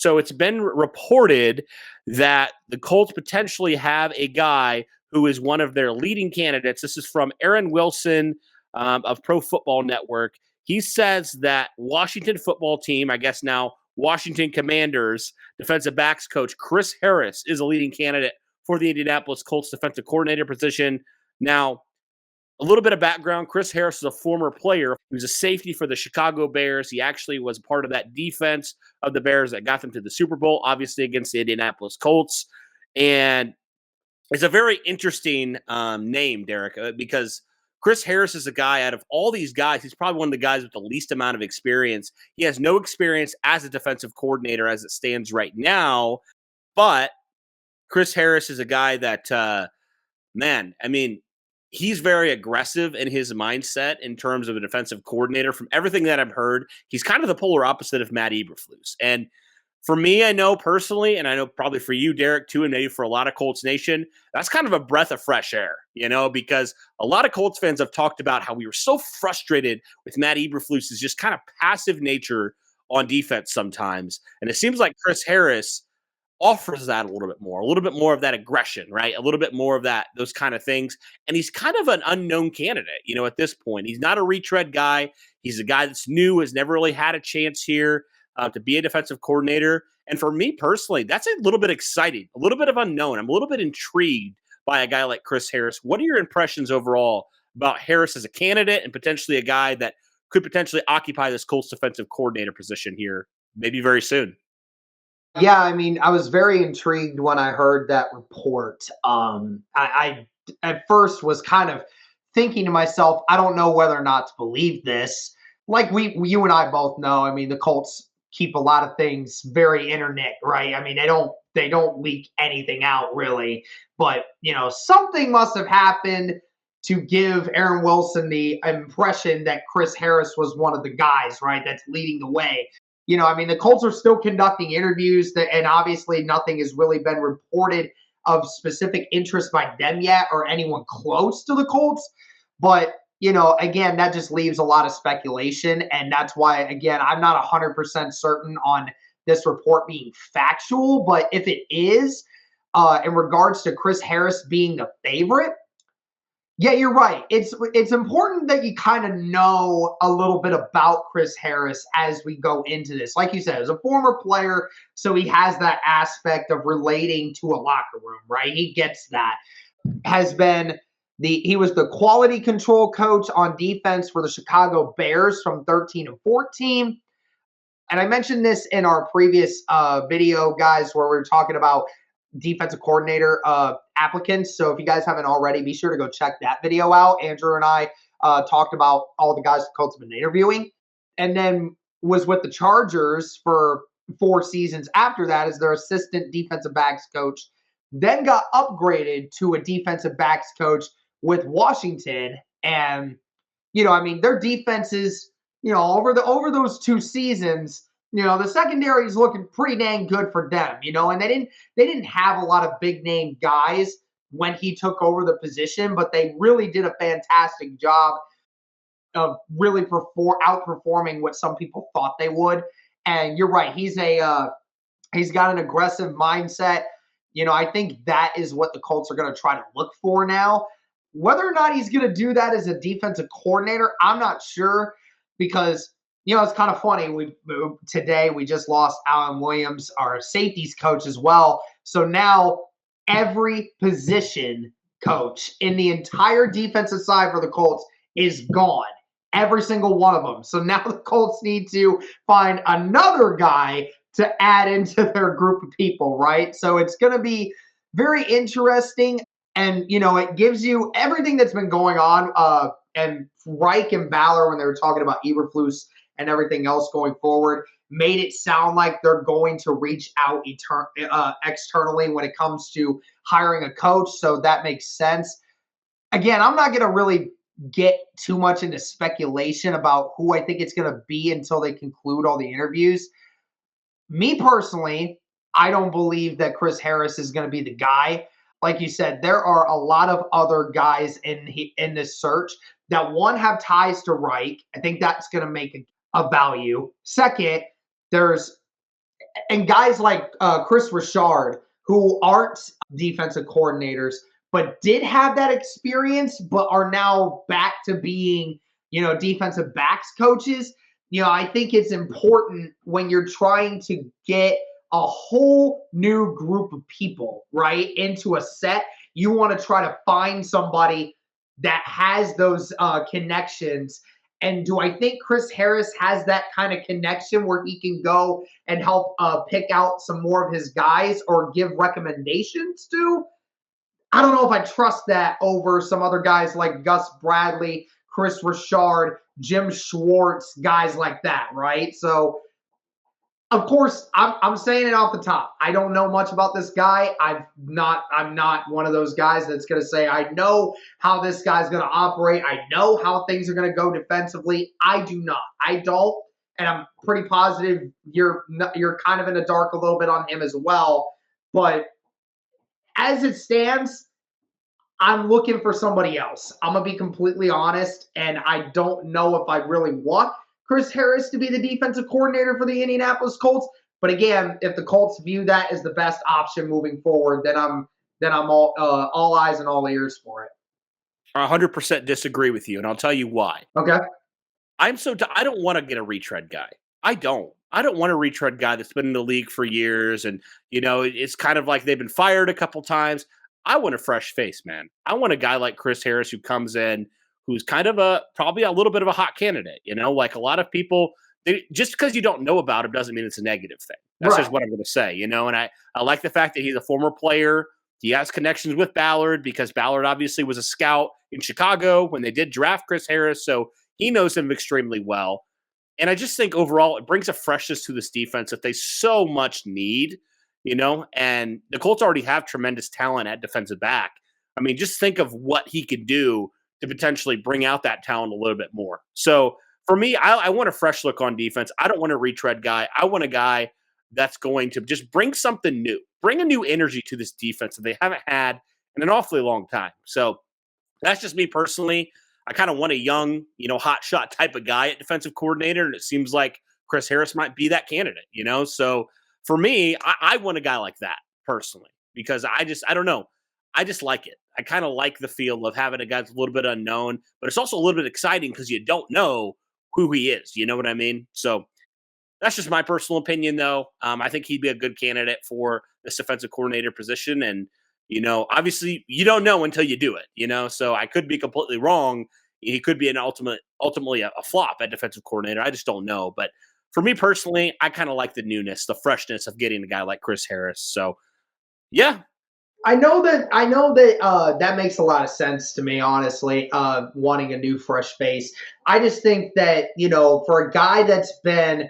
So it's been reported that the Colts potentially have a guy who is one of their leading candidates. This is from Aaron Wilson of Pro Football Network. He says that Washington football team, I guess now Washington Commanders defensive backs coach Chris Harris is a leading candidate for the Indianapolis Colts defensive coordinator position. Now, a little bit of background. Chris Harris is a former player. He was a safety for the Chicago Bears. He actually was part of that defense of the Bears that got them to the Super Bowl, obviously against the Indianapolis Colts. And it's a very interesting name, Derek, because Chris Harris is a guy out of all these guys, he's probably one of the guys with the least amount of experience. He has no experience as a defensive coordinator as it stands right now. But Chris Harris is a guy that, he's very aggressive in his mindset in terms of a defensive coordinator. From everything that I've heard, he's kind of the polar opposite of Matt Eberflus. And for me, I know personally, and I know probably for you, Derek, too, and maybe for a lot of Colts Nation, that's kind of a breath of fresh air, because a lot of Colts fans have talked about how we were so frustrated with Matt Eberflus's just kind of passive nature on defense sometimes. And it seems like Chris Harris offers that a little bit more of that aggression, right? A little bit more of those kind of things. And he's kind of an unknown candidate, at this point. He's not a retread guy. He's a guy that's new, has never really had a chance here to be a defensive coordinator. And for me personally, that's a little bit exciting, a little bit of unknown. I'm a little bit intrigued by a guy like Chris Harris. What are your impressions overall about Harris as a candidate and potentially a guy that could potentially occupy this Colts defensive coordinator position here maybe very soon? Yeah, I was very intrigued when I heard that report. I at first was kind of thinking to myself, I don't know whether or not to believe this. Like you and I both know, the Colts keep a lot of things very internet, right? They don't leak anything out really, but something must have happened to give Aaron Wilson the impression that Chris Harris was one of the guys, right, that's leading the way. The Colts are still conducting interviews, and obviously nothing has really been reported of specific interest by them yet or anyone close to the Colts. But, again, that just leaves a lot of speculation. And that's why, again, I'm not 100% certain on this report being factual. But if it is, in regards to Chris Harris being the favorite, yeah, you're right. It's important that you kind of know a little bit about Chris Harris as we go into this. Like you said, as a former player, so he has that aspect of relating to a locker room, right? He gets that. He was the quality control coach on defense for the Chicago Bears from 13 and 14. And I mentioned this in our previous video, guys, where we were talking about defensive coordinator applicants. So if you guys haven't already, be sure to go check that video out. Andrew and I talked about all the guys the Colts have been interviewing, and then was with the Chargers for 4 seasons after that as their assistant defensive backs coach, then got upgraded to a defensive backs coach with Washington. And, their defenses, over those 2 seasons, the secondary is looking pretty dang good for them, and they didn't have a lot of big name guys when he took over the position, but they really did a fantastic job of really outperforming what some people thought they would. And you're right, he's got an aggressive mindset. I think that is what the Colts are going to try to look for now. Whether or not he's going to do that as a defensive coordinator, I'm not sure, because it's kind of funny. Today we just lost Alan Williams, our safeties coach, as well. So now every position coach in the entire defensive side for the Colts is gone. Every single one of them. So now the Colts need to find another guy to add into their group of people, right? So it's going to be very interesting. And, it gives you everything that's been going on. And Reich and Ballard, when they were talking about Eberflus and everything else going forward, made it sound like they're going to reach out externally when it comes to hiring a coach. So that makes sense. Again, I'm not going to really get too much into speculation about who I think it's going to be until they conclude all the interviews. Me personally, I don't believe that Chris Harris is going to be the guy. Like you said, there are a lot of other guys in this search that, one, have ties to Reich. I think that's going to make a value. Second, there's and guys like Chris Richard, who aren't defensive coordinators, but did have that experience, but are now back to being, defensive backs coaches. I think it's important when you're trying to get a whole new group of people, right, into a set. You want to try to find somebody that has those connections. And do I think Chris Harris has that kind of connection where he can go and help pick out some more of his guys or give recommendations to? I don't know if I trust that over some other guys like Gus Bradley, Chris Richard, Jim Schwartz, guys like that, right? So, of course, I'm saying it off the top. I don't know much about this guy. I'm not one of those guys that's going to say I know how this guy's going to operate. I know how things are going to go defensively. I do not. I don't, and I'm pretty positive you're kind of in the dark a little bit on him as well. But as it stands, I'm looking for somebody else. I'm going to be completely honest, and I don't know if I really want Chris Harris to be the defensive coordinator for the Indianapolis Colts. But again, if the Colts view that as the best option moving forward, then I'm all eyes and all ears for it. 100% disagree with you, and I'll tell you why. Okay. I don't want to get a retread guy. I don't want a retread guy that's been in the league for years, and it's kind of like they've been fired a couple times. I want a fresh face, man. I want a guy like Chris Harris who comes in, who's kind of probably a little bit of a hot candidate. Like a lot of people, just because you don't know about him doesn't mean it's a negative thing. That's just what I'm going to say. And I like the fact that he's a former player. He has connections with Ballard because Ballard obviously was a scout in Chicago when they did draft Chris Harris, so he knows him extremely well. And I just think overall it brings a freshness to this defense that they so much need. And the Colts already have tremendous talent at defensive back. I mean, just think of what he could do to potentially bring out that talent a little bit more. So for me, I want a fresh look on defense. I don't want a retread guy. I want a guy that's going to just bring something new, bring a new energy to this defense that they haven't had in an awfully long time. So that's just me personally. I kind of want a young, hot shot type of guy at defensive coordinator. And it seems like Chris Harris might be that candidate, So for me, I want a guy like that personally, because I don't know. I just like it. I kind of like the feel of having a guy that's a little bit unknown, but it's also a little bit exciting because you don't know who he is. You know what I mean? So that's just my personal opinion, though. I think he'd be a good candidate for this defensive coordinator position. And, obviously you don't know until you do it, so I could be completely wrong. He could be ultimately a flop at defensive coordinator. I just don't know. But for me personally, I kind of like the newness, the freshness of getting a guy like Chris Harris. So, yeah. I know that that makes a lot of sense to me, honestly, wanting a new fresh face. I just think that, for a guy that's been,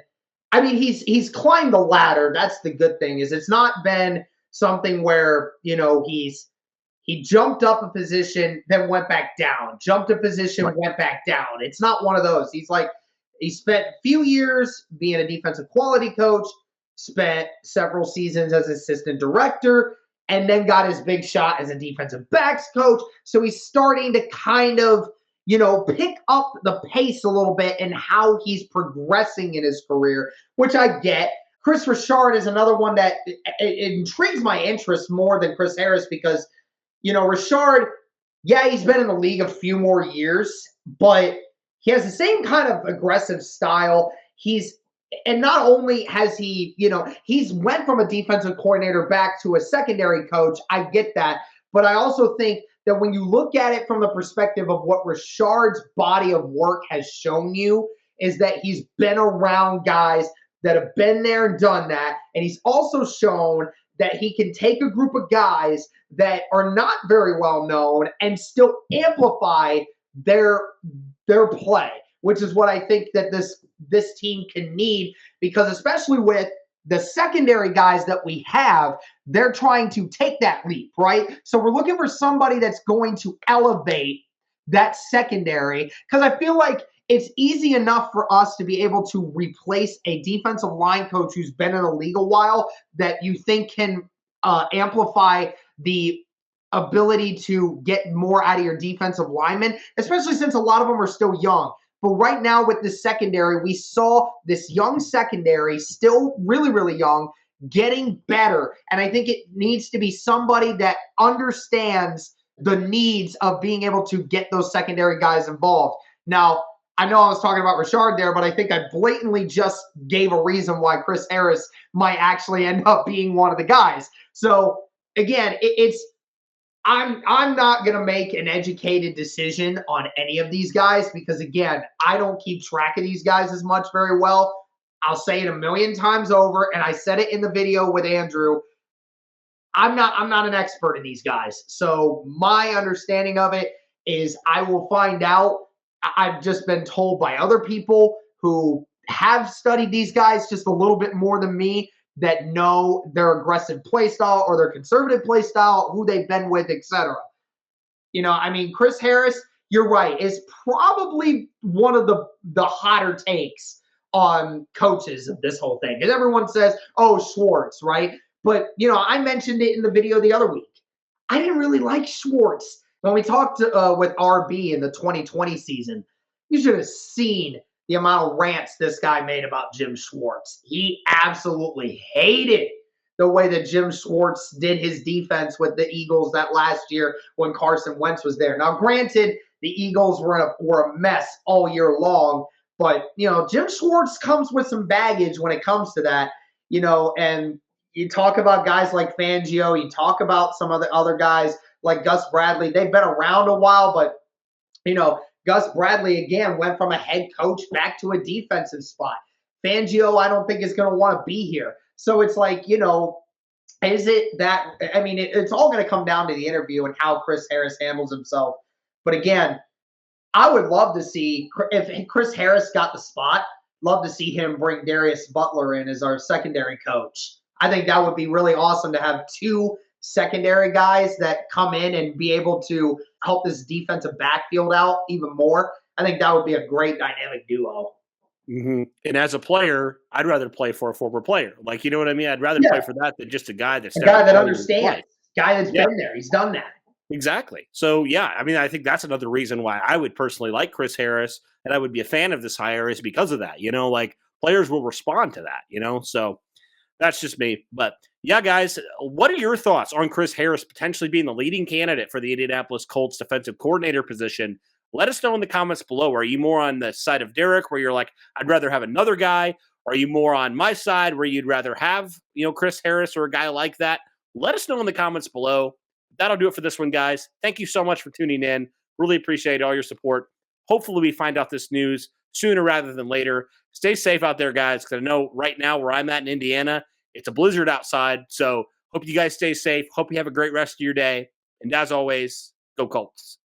I mean, he's climbed the ladder. That's the good thing, is it's not been something where, he jumped up a position, then went back down, jumped a position, went back down. It's not one of those. He spent a few years being a defensive quality coach, spent several seasons as assistant director, and then got his big shot as a defensive backs coach. So he's starting to kind of, pick up the pace a little bit in how he's progressing in his career, which I get. Chris Richard is another one that it intrigues my interest more than Chris Harris because, Richard, yeah, he's been in the league a few more years, but he has the same kind of aggressive style. And not only has he, he's went from a defensive coordinator back to a secondary coach. I get that. But I also think that when you look at it from the perspective of what Richard's body of work has shown you, is that he's been around guys that have been there and done that. And he's also shown that he can take a group of guys that are not very well known and still amplify their play, which is what I think that this team can need, because especially with the secondary guys that we have, they're trying to take that leap, right? So we're looking for somebody that's going to elevate that secondary, because I feel like it's easy enough for us to be able to replace a defensive line coach who's been in the league a while that you think can amplify the ability to get more out of your defensive linemen, especially since a lot of them are still young. But right now with the secondary, we saw this young secondary, still really, really young, getting better. And I think it needs to be somebody that understands the needs of being able to get those secondary guys involved. Now, I know I was talking about Richard there, but I think I blatantly just gave a reason why Chris Harris might actually end up being one of the guys. So again, I'm not going to make an educated decision on any of these guys because, again, I don't keep track of these guys as much very well. I'll say it a million times over, and I said it in the video with Andrew. I'm not an expert in these guys. So my understanding of it is I will find out. I've just been told by other people who have studied these guys just a little bit more than me that know their aggressive play style or their conservative play style, who they've been with, etc. I mean, Chris Harris, you're right, is probably one of the hotter takes on coaches of this whole thing. And everyone says, oh, Schwartz, right? But, I mentioned it in the video the other week. I didn't really like Schwartz. When we talked with RB in the 2020 season, you should have seen the amount of rants this guy made about Jim Schwartz. He absolutely hated the way that Jim Schwartz did his defense with the Eagles that last year when Carson Wentz was there. Now, granted, the Eagles were a mess all year long, but, Jim Schwartz comes with some baggage when it comes to that, and you talk about guys like Fangio, you talk about some of the other guys like Gus Bradley. They've been around a while, but, Gus Bradley, again, went from a head coach back to a defensive spot. Fangio, I don't think is going to want to be here. So it's like, is it that – I mean, it's all going to come down to the interview and how Chris Harris handles himself. But again, I would love to see – if Chris Harris got the spot, love to see him bring Darius Butler in as our secondary coach. I think that would be really awesome to have two secondary guys that come in and be able to help this defensive backfield out even more. I think that would be a great dynamic duo. Mm-hmm. And as a player, I'd rather play for a former player. Like, you know what I mean? I'd rather play for that than just a guy that's a guy that understands, guy that's been there. He's done that. Exactly. So, yeah, I mean, I think that's another reason why I would personally like Chris Harris and I would be a fan of this hire is because of that. Like players will respond to that, so that's just me. But yeah, guys, what are your thoughts on Chris Harris potentially being the leading candidate for the Indianapolis Colts defensive coordinator position? Let us know in the comments below. Are you more on the side of Derek where you're like, I'd rather have another guy? Or are you more on my side where you'd rather have, Chris Harris or a guy like that? Let us know in the comments below. That'll do it for this one, guys. Thank you so much for tuning in. Really appreciate all your support. Hopefully we find out this news sooner rather than later. Stay safe out there, guys, because I know right now where I'm at in Indiana, it's a blizzard outside. So hope you guys stay safe. Hope you have a great rest of your day. And as always, go Colts.